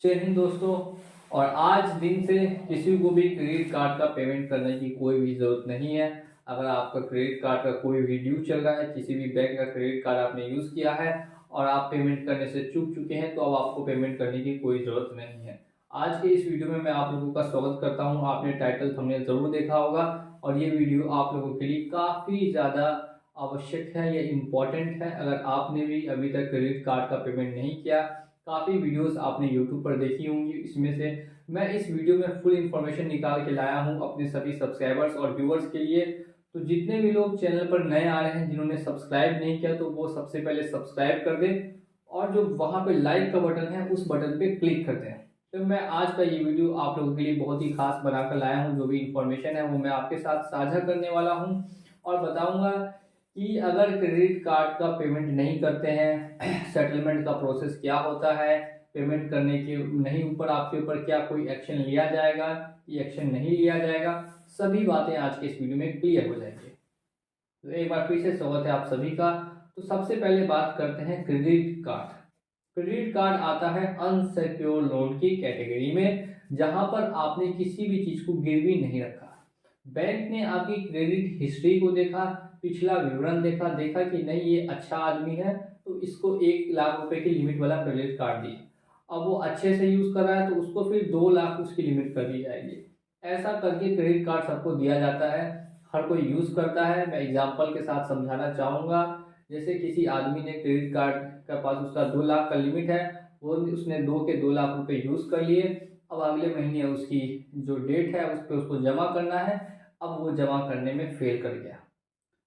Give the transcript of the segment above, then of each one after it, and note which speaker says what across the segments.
Speaker 1: जय हिंद दोस्तों। और आज दिन से किसी को भी क्रेडिट कार्ड का पेमेंट करने की कोई भी ज़रूरत नहीं है। अगर आपका क्रेडिट कार्ड का कोई भी ड्यू चल रहा है, किसी भी बैंक का क्रेडिट कार्ड आपने यूज़ किया है और आप पेमेंट करने से चूक चुके हैं, तो अब आपको पेमेंट करने की कोई ज़रूरत नहीं है। आज के इस वीडियो में मैं आप लोगों का स्वागत करता हूँ। आपने टाइटल थंबनेल ज़रूर देखा होगा और ये वीडियो आप लोगों के लिए काफ़ी ज़्यादा आवश्यक है, या इम्पॉर्टेंट है। अगर आपने भी अभी तक क्रेडिट कार्ड का पेमेंट नहीं किया, काफ़ी वीडियोस आपने यूट्यूब पर देखी होंगी, इसमें से मैं इस वीडियो में फुल इन्फॉर्मेशन निकाल के लाया हूं अपने सभी सब्सक्राइबर्स और व्यूअर्स के लिए। तो जितने भी लोग चैनल पर नए आ रहे हैं, जिन्होंने सब्सक्राइब नहीं किया, तो वो सबसे पहले सब्सक्राइब कर दें और जो वहाँ पे लाइक का बटन है उस बटन पे क्लिक कर दें। तो मैं आज का ये वीडियो आप लोगों के लिए बहुत ही खास बनाकर लाया हूँ। जो भी इन्फॉर्मेशन है वो मैं आपके साथ साझा करने वाला हूँ और बताऊँगा कि अगर क्रेडिट कार्ड का पेमेंट नहीं करते हैं, सेटलमेंट का प्रोसेस क्या होता है, पेमेंट करने के नहीं ऊपर आपके ऊपर क्या कोई एक्शन लिया जाएगा, ये एक्शन नहीं लिया जाएगा, सभी बातें आज के इस वीडियो में क्लियर हो जाएंगी। तो एक बार फिर से स्वागत है आप सभी का। तो सबसे पहले बात करते हैं क्रेडिट कार्ड। क्रेडिट कार्ड आता है अनसेक्योर लोन की कैटेगरी में, जहां पर आपने किसी भी चीज को गिरवी नहीं रखा। बैंक ने आपकी क्रेडिट हिस्ट्री को देखा, पिछला विवरण देखा, देखा कि नहीं ये अच्छा आदमी है, तो इसको 1 लाख रुपए की लिमिट वाला क्रेडिट कार्ड दी। अब वो अच्छे से यूज कर रहा है तो उसको फिर 2 लाख उसकी लिमिट कर दी जाएगी। ऐसा करके क्रेडिट कार्ड सबको दिया जाता है, हर कोई यूज करता है। मैं एग्जांपल के साथ समझाना चाहूंगा। जैसे किसी आदमी ने क्रेडिट कार्ड का पास उसका 2 लाख का लिमिट है, वो उसने 2 के 2 लाख रुपए यूज कर लिए। अब अगले महीने उसकी जो डेट है उस पर उसको जमा करना है। अब वो जमा करने में फेल कर गया,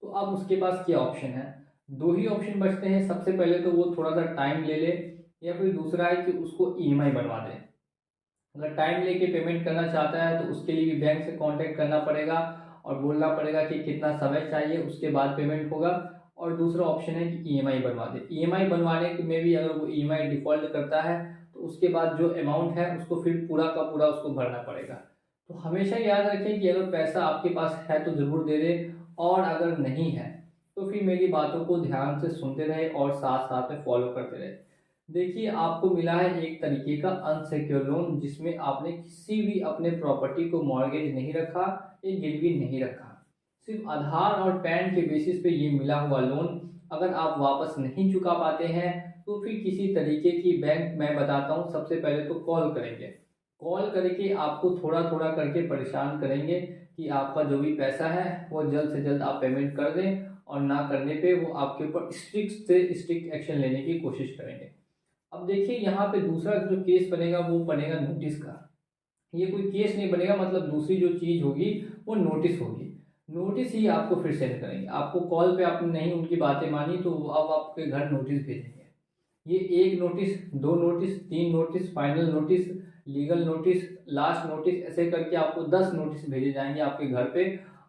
Speaker 1: तो अब उसके पास क्या ऑप्शन है? दो ही ऑप्शन बचते हैं। सबसे पहले तो वो थोड़ा सा टाइम ले ले, या फिर दूसरा है कि उसको ईएमआई बनवा दे। अगर टाइम लेके पेमेंट करना चाहता है तो उसके लिए भी बैंक से कांटेक्ट करना पड़ेगा और बोलना पड़ेगा कि कितना समय चाहिए, उसके बाद पेमेंट होगा। और दूसरा ऑप्शन है कि ईएमआई बनवा दे। ईएमआई बनवाने में भी अगर वो ईएमआई डिफॉल्ट करता है तो उसके बाद जो अमाउंट है उसको फिर पूरा का पूरा उसको भरना पड़ेगा। तो हमेशा याद रखें कि अगर पैसा आपके पास है तो ज़रूर दे दे, और अगर नहीं है तो फिर मेरी बातों को ध्यान से सुनते रहे और साथ साथ में फॉलो करते रहे। देखिए, आपको मिला है एक तरीके का अनसिक्योर लोन, जिसमें आपने किसी भी अपने प्रॉपर्टी को मॉर्गेज नहीं रखा, ये गिरवी नहीं रखा। सिर्फ आधार और पैन के बेसिस पे ये मिला हुआ लोन अगर आप वापस नहीं चुका पाते हैं तो फिर किसी तरीके की बैंक, मैं बताता हूँ, सबसे पहले तो कॉल करेंगे। कॉल करके आपको थोड़ा थोड़ा करके परेशान करेंगे कि आपका जो भी पैसा है वो जल्द से जल्द आप पेमेंट कर दें, और ना करने पे वो आपके ऊपर स्ट्रिक्ट से स्ट्रिक्ट एक्शन लेने की कोशिश करेंगे। अब देखिए, यहाँ पे दूसरा जो केस बनेगा वो बनेगा नोटिस का। ये कोई केस नहीं बनेगा, मतलब दूसरी जो चीज होगी वो नोटिस होगी। नोटिस ही आपको फिर सेंड करेंगे। आपको कॉल पे आपने नहीं उनकी बातें मानी तो वो अब आपके घर नोटिस भेजेंगे। ये 1 notice, 2 notice, 3 notice, final notice, legal notice, last notice, ऐसे करके आपको 10 नोटिस भेजे जाएंगे आपके घर पे,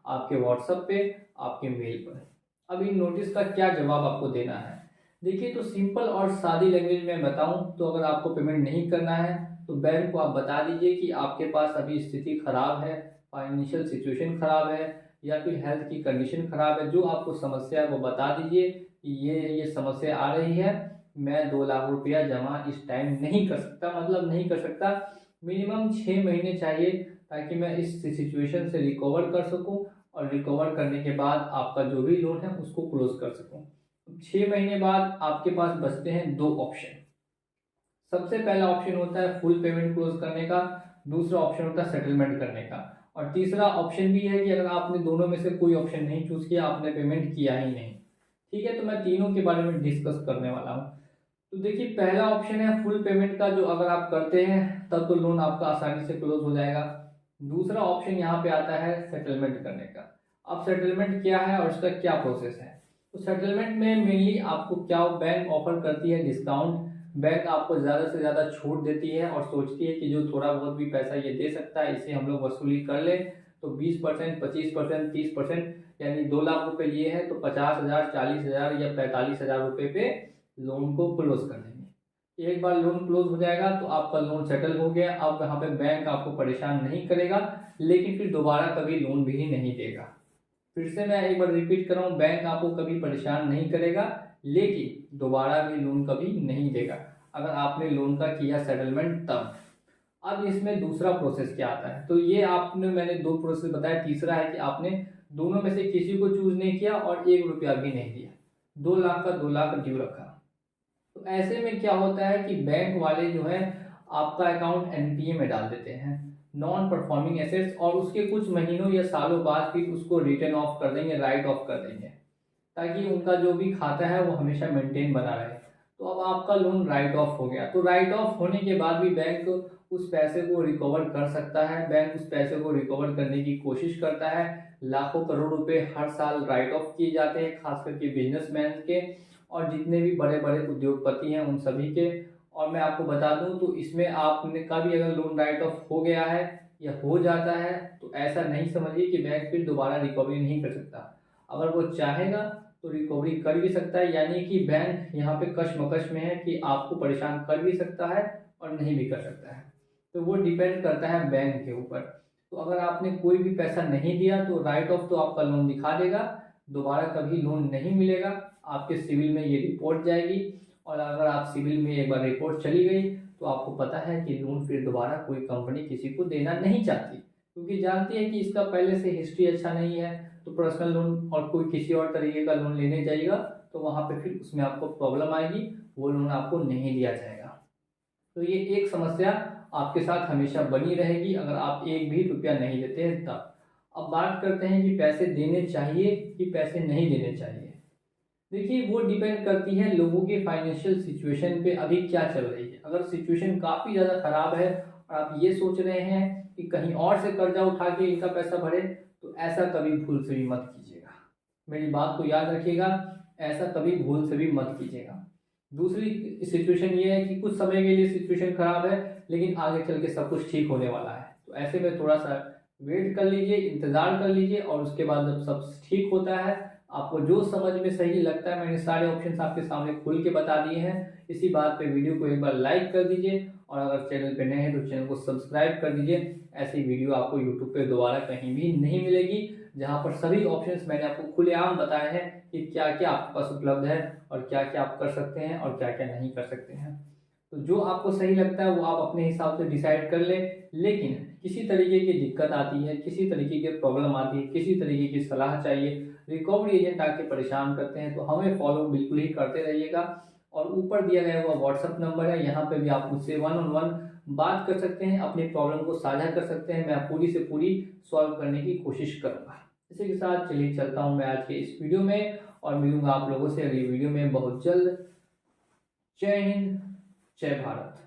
Speaker 1: आपके व्हाट्सएप पे, आपके मेल पर। अब इन नोटिस का क्या जवाब आपको देना है? देखिए, तो सिंपल और सादी लैंग्वेज में बताऊं तो अगर आपको पेमेंट नहीं करना है तो बैंक को आप बता दीजिए कि आपके पास अभी स्थिति खराब है, फाइनेंशियल सिचुएशन खराब है, या फिर हेल्थ की कंडीशन खराब है। जो आपको समस्या है वो बता दीजिए कि ये समस्या आ रही है, मैं 2 लाख रुपया जमा इस टाइम नहीं कर सकता, मतलब नहीं कर सकता। मिनिमम 6 महीने चाहिए ताकि मैं इस सिचुएशन से रिकवर कर सकूं, और रिकवर करने के बाद आपका जो भी लोन है उसको क्लोज कर सकूं। 6 महीने बाद आपके पास बचते हैं 2 ऑप्शन। सबसे पहला ऑप्शन होता है फुल पेमेंट क्लोज करने का, दूसरा ऑप्शन होता है सेटलमेंट करने का, और तीसरा ऑप्शन भी है कि अगर आपने दोनों में से कोई ऑप्शन नहीं चूज किया, आपने पेमेंट किया ही नहीं। ठीक है, तो मैं तीनों के बारे में डिस्कस करने वाला हूँ। तो देखिए, पहला ऑप्शन है फुल पेमेंट का, जो अगर आप करते हैं तब तो लोन आपका आसानी से क्लोज हो जाएगा। दूसरा ऑप्शन यहाँ पे आता है सेटलमेंट करने का। अब सेटलमेंट क्या है और इसका क्या प्रोसेस है? तो सेटलमेंट में मेनली आपको क्या बैंक ऑफर करती है? डिस्काउंट। बैंक आपको ज़्यादा से ज़्यादा छूट देती है और सोचती है कि जो थोड़ा बहुत भी पैसा ये दे सकता है इसे हम लोग वसूली कर ले। तो 20%, 25%, 30%, यानी 2 लाख रुपए लिए हैं तो 50,000, 40,000 या 45,000 रुपये पे लोन को क्लोज कर देंगे। एक बार लोन क्लोज हो जाएगा तो आपका लोन सेटल हो गया। अब यहाँ पे बैंक आपको परेशान नहीं करेगा, लेकिन फिर दोबारा कभी लोन भी नहीं देगा। फिर से मैं एक बार रिपीट कर रहा हूँ, बैंक आपको कभी परेशान नहीं करेगा, लेकिन दोबारा भी लोन कभी नहीं देगा। अगर आपने लोन का किया सेटलमेंट तब। अब इसमें दूसरा प्रोसेस क्या आता है, तो ये आपने, मैंने 2 प्रोसेस बताया, तीसरा है कि आपने दोनों में से किसी को चूज नहीं किया और 1 रुपया भी नहीं दिया, 2 लाख का 2 लाख ड्यू रखा। तो ऐसे में क्या होता है कि बैंक वाले जो है आपका अकाउंट एनपीए में डाल देते हैं, नॉन परफॉर्मिंग एसेट्स, और उसके कुछ महीनों या सालों बाद फिर उसको रिटर्न ऑफ कर देंगे, राइट ऑफ कर देंगे, ताकि उनका जो भी खाता है वो हमेशा मेंटेन बना रहे। तो अब आपका लोन राइट ऑफ हो गया, तो राइट ऑफ होने के बाद भी बैंक उस पैसे को रिकवर कर सकता है, बैंक उस पैसे को रिकवर करने की कोशिश करता है। लाखों करोड़ रुपए हर साल राइट ऑफ किए जाते हैं, खास करके बिजनेसमैन के और जितने भी बड़े बड़े उद्योगपति हैं उन सभी के। और मैं आपको बता दूं तो इसमें आपने का भी अगर लोन राइट ऑफ हो गया है या हो जाता है तो ऐसा नहीं समझिए कि बैंक फिर दोबारा रिकवरी नहीं कर सकता। अगर वो चाहेगा तो रिकवरी कर भी सकता है, यानी कि बैंक यहाँ पे कशमकश में है कि आपको परेशान कर भी सकता है और नहीं भी कर सकता है। तो वो डिपेंड करता है बैंक के ऊपर। तो अगर आपने कोई भी पैसा नहीं दिया तो राइट ऑफ तो आपका लोन दिखा देगा, दोबारा कभी लोन नहीं मिलेगा, आपके सिविल में ये रिपोर्ट जाएगी, और अगर आप सिविल में एक बार रिपोर्ट चली गई तो आपको पता है कि लोन फिर दोबारा कोई कंपनी किसी को देना नहीं चाहती, क्योंकि जानती है कि इसका पहले से हिस्ट्री अच्छा नहीं है। तो पर्सनल लोन और कोई किसी और तरीके का लोन लेने जाएगा तो वहाँ पे फिर उसमें आपको प्रॉब्लम आएगी, वो लोन आपको नहीं दिया जाएगा। तो ये एक समस्या आपके साथ हमेशा बनी रहेगी अगर आप एक भी रुपया नहीं देते हैं तब। अब बात करते हैं कि पैसे देने चाहिए कि पैसे नहीं देने चाहिए। देखिए, वो डिपेंड करती है लोगों के फाइनेंशियल सिचुएशन पे अभी क्या चल रही है। अगर सिचुएशन काफ़ी ज़्यादा ख़राब है और आप ये सोच रहे हैं कि कहीं और से कर्जा उठा के इनका पैसा भरे, तो ऐसा कभी भूल से भी मत कीजिएगा। मेरी बात को याद रखिएगा, ऐसा कभी भूल से भी मत कीजिएगा। दूसरी सिचुएशन ये है कि कुछ समय के लिए सिचुएशन खराब है लेकिन आगे चल के सब कुछ ठीक होने वाला है, तो ऐसे में थोड़ा सा वेट कर लीजिए, इंतज़ार कर लीजिए, और उसके बाद जब सब ठीक होता है, आपको जो समझ में सही लगता है, मैंने सारे ऑप्शंस आपके सामने खुल के बता दिए हैं। इसी बात पे वीडियो को एक बार लाइक कर दीजिए, और अगर चैनल पे नए हैं तो चैनल को सब्सक्राइब कर दीजिए। ऐसी वीडियो आपको यूट्यूब पे दोबारा कहीं भी नहीं मिलेगी, जहाँ पर सभी ऑप्शंस मैंने आपको खुलेआम बताए हैं कि क्या क्या आपके पास उपलब्ध है और क्या क्या आप कर सकते हैं और क्या क्या नहीं कर सकते हैं। तो जो आपको सही लगता है वो आप अपने हिसाब से डिसाइड कर लें, लेकिन किसी तरीके की दिक्कत आती है, किसी तरीके की प्रॉब्लम आती है, किसी तरीके की सलाह चाहिए, रिकवरी एजेंट आके परेशान करते हैं, तो हमें फॉलो बिल्कुल ही करते रहिएगा। और ऊपर दिया गया हुआ व्हाट्सअप नंबर है, यहाँ पे भी आप मुझसे 1-on-1 बात कर सकते हैं, अपनी प्रॉब्लम को साझा कर सकते हैं, मैं पूरी से पूरी सॉल्व करने की कोशिश करूँगा। इसी के साथ चलिए चलता हूँ मैं आज के इस वीडियो में, और मिलूंगा आप लोगों से अगली वीडियो में बहुत जल्द। जय हिंद, जय भारत।